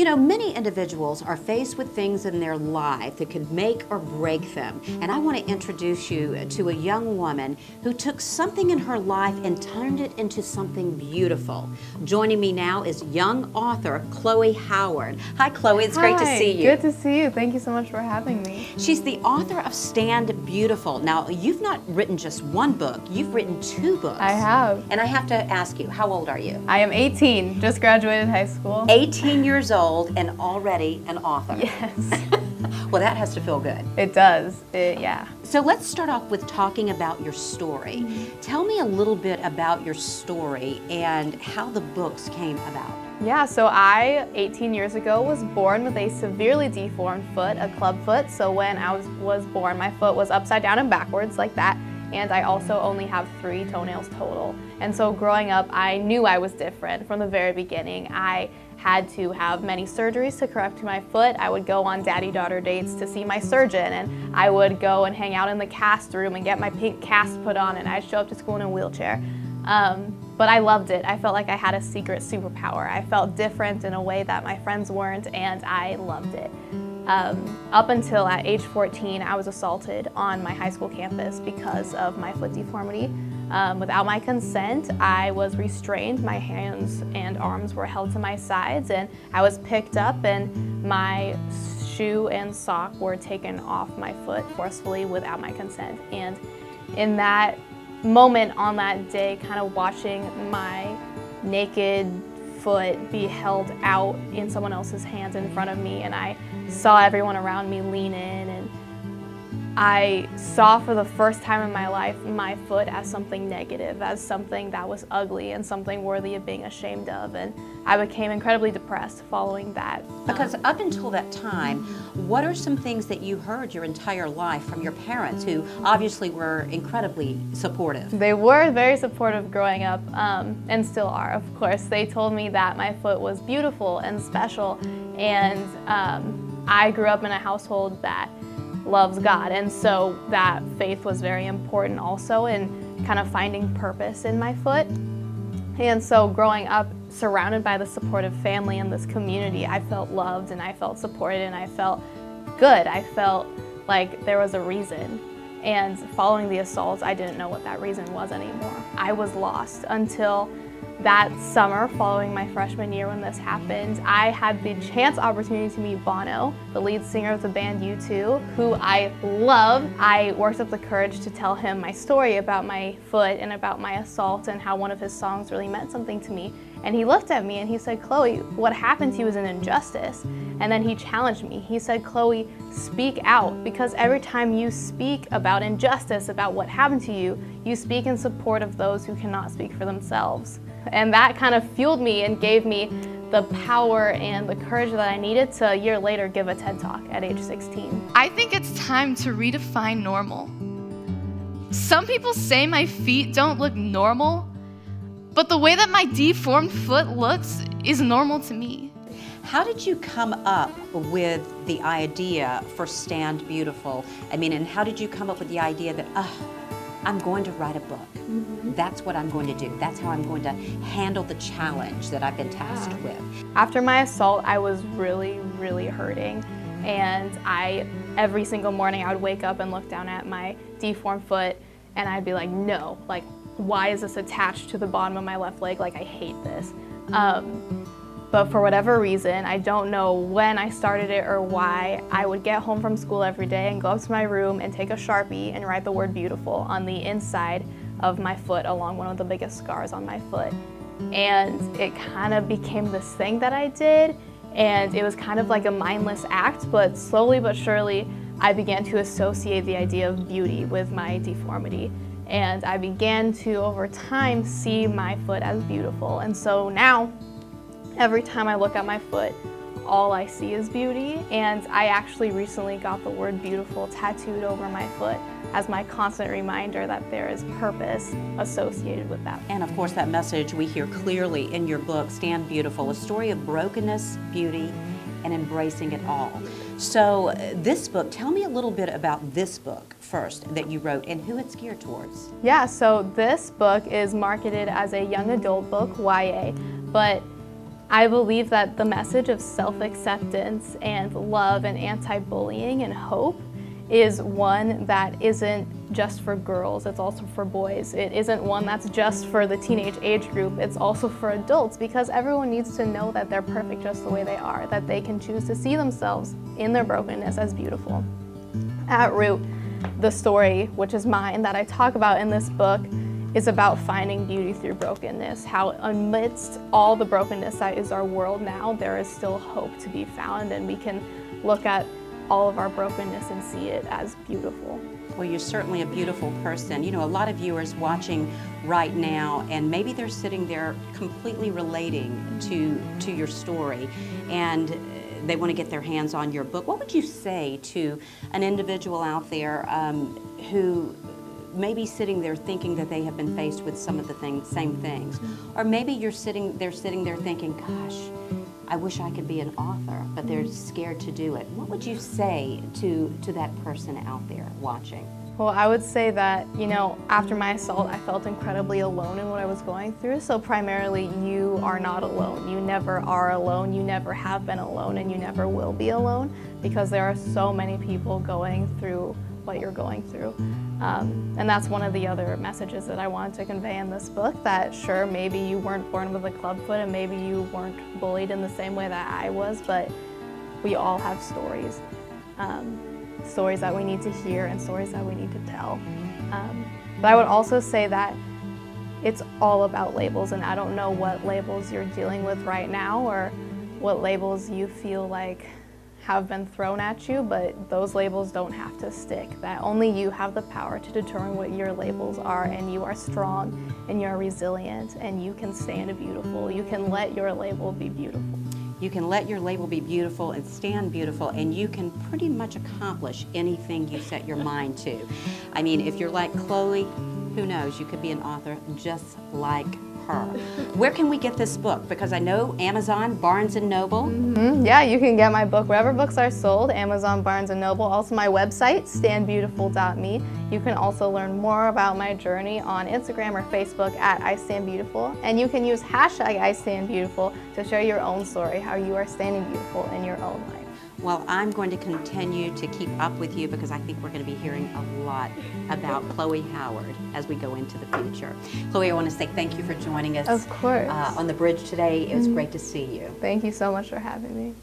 You know, many individuals are faced with things in their life that could make or break them. And I want to introduce you to a young woman who took something in her life and turned it into something beautiful. Joining me now is young author Chloe Howard. Hi, Chloe. It's great to see you. Good to see you. Thank you so much for having me. She's the author of Stand Beautiful. Now, you've not written just one book. You've written 2 books. I have. And I have to ask you, how old are you? I am 18. Just graduated high school. 18 years old and already an author. Yes. Well, that has to feel good. It does. Yeah. So let's start off with talking about your story. Tell me a little bit about your story and how the books came about. Yeah, so I, 18 years ago, was born with a severely deformed foot, a club foot. So when I was born, my foot was upside down and backwards like that. And I also only have 3 toenails total. And so growing up, I knew I was different from the very beginning. I had to have many surgeries to correct my foot. I would go on daddy-daughter dates to see my surgeon, and I would go and hang out in the cast room and get my pink cast put on, and I'd show up to school in a wheelchair. But I loved it. I felt like I had a secret superpower. I felt different in a way that my friends weren't, and I loved it. Up until at age 14, I was assaulted on my high school campus because of my foot deformity. Without my consent, I was restrained. My hands and arms were held to my sides, and I was picked up, and my shoe and sock were taken off my foot forcefully without my consent. And in that moment on that day, kind of watching my naked foot be held out in someone else's hands in front of me, and I saw everyone around me lean in, and I saw for the first time in my life my foot as something negative, as something that was ugly and something worthy of being ashamed of, and I became incredibly depressed following that. Because up until that time, what are some things that you heard your entire life from your parents, who obviously were incredibly supportive? They were very supportive growing up, and still are, of course. They told me that my foot was beautiful and special, and I grew up in a household that loves God, and so that faith was very important also in kind of finding purpose in my foot. And so growing up surrounded by the supportive family and this community, I felt loved and I felt supported and I felt good. I felt like there was a reason. And following the assaults, I didn't know what that reason was anymore. I was lost until that summer following my freshman year when this happened. I had the opportunity to meet Bono, the lead singer of the band U2, who I love. I worked up the courage to tell him my story about my foot and about my assault and how one of his songs really meant something to me. And he looked at me and he said, "Chloe, what happened to you is an injustice." And then he challenged me. He said, "Chloe, speak out, because every time you speak about injustice, about what happened to you, you speak in support of those who cannot speak for themselves." And that kind of fueled me and gave me the power and the courage that I needed to a year later give a TED Talk at age 16. I think it's time to redefine normal. Some people say my feet don't look normal, but the way that my deformed foot looks is normal to me. How did you come up with the idea for Stand Beautiful? I mean, and how did you come up with the idea that, I'm going to write a book. That's what I'm going to do. That's how I'm going to handle the challenge that I've been tasked with. After my assault, I was really, really hurting. And every single morning, I would wake up and look down at my deformed foot, and I'd be like, no, like, why is this attached to the bottom of my left leg? Like, I hate this. But for whatever reason, I don't know when I started it or why, I would get home from school every day and go up to my room and take a Sharpie and write the word beautiful on the inside of my foot along one of the biggest scars on my foot. And it kind of became this thing that I did, and it was kind of like a mindless act, but slowly but surely, I began to associate the idea of beauty with my deformity. And I began to, over time, see my foot as beautiful. And so now, every time I look at my foot, all I see is beauty, and I actually recently got the word beautiful tattooed over my foot as my constant reminder that there is purpose associated with that. And of course, that message we hear clearly in your book, Stand Beautiful, a story of brokenness, beauty, and embracing it all. So this book, tell me a little bit about this book first that you wrote and who it's geared towards. Yeah, so this book is marketed as a young adult book, YA, but I believe that the message of self-acceptance and love and anti-bullying and hope is one that isn't just for girls, it's also for boys. It isn't one that's just for the teenage age group, it's also for adults, because everyone needs to know that they're perfect just the way they are, that they can choose to see themselves in their brokenness as beautiful. At root, the story, which is mine, that I talk about in this book, is about finding beauty through brokenness, how amidst all the brokenness that is our world now, there is still hope to be found, and we can look at all of our brokenness and see it as beautiful. Well, you're certainly a beautiful person. You know, a lot of viewers watching right now, and maybe they're sitting there completely relating to your story, and they want to get their hands on your book. What would you say to an individual out there who may be sitting there thinking that they have been faced with some of the same things? Or maybe they're sitting there thinking, gosh, I wish I could be an author, but they're scared to do it. What would you say to that person out there watching? Well, I would say that, you know, after my assault, I felt incredibly alone in what I was going through. So primarily, you are not alone. You never are alone. You never have been alone, and you never will be alone, because there are so many people going through what you're going through. And that's one of the other messages that I wanted to convey in this book, that sure, maybe you weren't born with a clubfoot and maybe you weren't bullied in the same way that I was, but we all have stories. Stories that we need to hear and stories that we need to tell. But I would also say that it's all about labels, and I don't know what labels you're dealing with right now or what labels you feel like have been thrown at you, but those labels don't have to stick. That only you have the power to determine what your labels are, and you are strong and you're resilient and you can stand beautiful. You can let your label be beautiful. You can let your label be beautiful and stand beautiful, and you can pretty much accomplish anything you set your mind to. I mean, if you're like Chloe, who knows, you could be an author just like her. Where can we get this book? Because I know Amazon, Barnes & Noble. Yeah, you can get my book wherever books are sold, Amazon, Barnes & Noble. Also my website, standbeautiful.me. You can also learn more about my journey on Instagram or Facebook at @IStandBeautiful. And you can use hashtag #IStandBeautiful to share your own story, how you are standing beautiful in your own life. Well, I'm going to continue to keep up with you, because I think we're going to be hearing a lot about Chloe Howard as we go into the future. Chloe, I want to say thank you for joining us Of course. on the bridge today. It was great to see you. Thank you so much for having me.